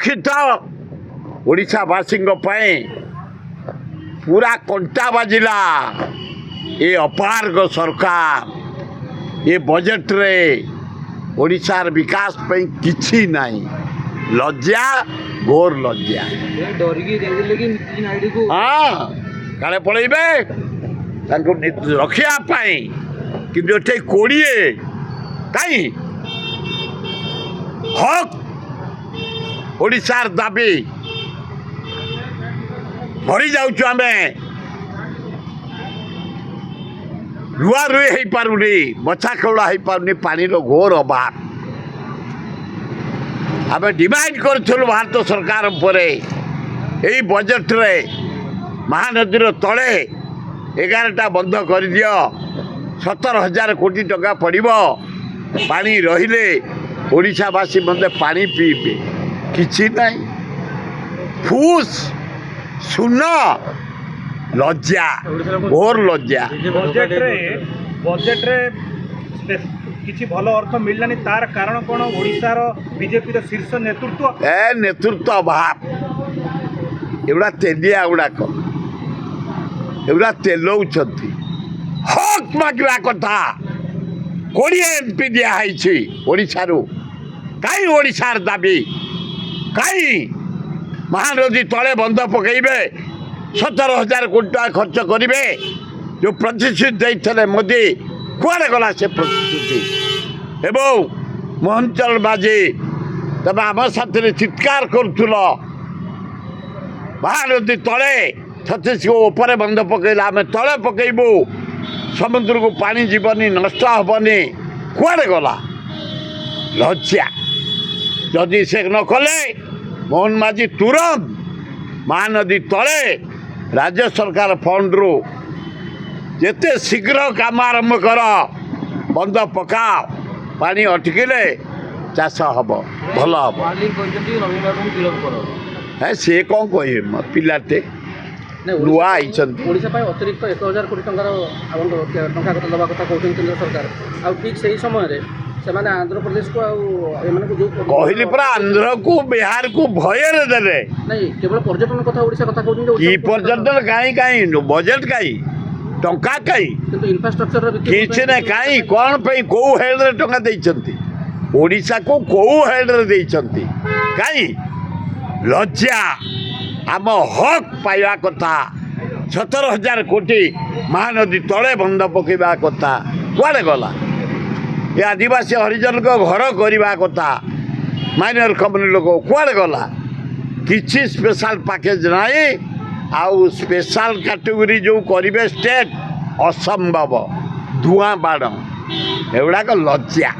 दुखित ओडिशावासी पूरा कंटा बाजिला ये अपारग सरकार ये बजेट रे ओडिशार विकास पे किछि नहीं लज्जा घोर लज्जा हाँ काले पड़े रखापी कि कोड़े कहीं हक ओडिशार दाबी मरी जाऊँ आम रुआ रुई हो पारुनी बछा खेला हो पारुनी पानी घोर अभाव आम डिमांड करूँ भारत सरकार पर यही बजेट रे महानदीर तले 11टा बंद कर दियो 17,000 कोटी टका पड़ो पानी रहिले ओडिशावासी मत पानी पीबे किछि नहीं फूस सुन लज्जा घोर लज्जा बजेट रे किछि भलो अर्थ मिललानी तार कारण कोन ओडिसा रो बीजेपी रो शीर्ष नेतृत्व नेतृत्व अभाव एवडा तेलिया गुड़ाक एवडा तेलौछंती हक मागवा कथा 20 एमपी दिखाई ओडिशा रू कहीं ओडिशार दाबी कहीं महानदी तले बंध पकड़े 17,000 कोटी टका खर्च करेंगे जो प्रतिश्रुति देते मोदी कुआड़े गला से प्रतिश्रुति एवं मोहनचल बाजी तब आम साथी चित्कार करुल महानदी तले छत्तीसगढ़ ऊपर बंध पकड़ा आम तले पकड़बू समुद्र को पानी जीवनी नष्ट हेनी कुआड़े गला लज्जा जदि से न कले मोहन माझी तुरंत महानदी तले राज्य सरकार फंड रू जिते शीघ्र काम आरंभ कर बंद पकाओ पानी अटकिले चाष हम भल हम सी कौन कह पिलाटे नुआ आई अतिरिक्त 1,000 कोटी टंका दवा कथा कहते केंद्र सरकार आ ठीक से समय से आंध्र प्रदेश को कहली पूरा आंध्र को बिहार को भय देले नहीं केवल पर्यटन कथा ओडिशा कथा कहते पर्यटन कहीं कहीं बजेट कहीं टंका कहीं इंफ्रास्ट्रक्चर किसी ना कहीं कौन पे कौ हेड रे टंका देइछंती ओडिशा को कौ हेड रे देइछंती कहीं लज्जा आम हक पाइबा कथा 17,000 कोटी महानदी तले बंध पकड़ा कथा कुआड़े गला ये आदिवासी हरिजन को घर करवा कथा माइनर कम्युनिटी लोक कुआड़े गला किसी स्पेशल पैकेज नहीं आउ स्पेशल कैटेगरी जो करेंगे स्टेट असंभव धुआं बाड़ एगुड़ाक लज्जा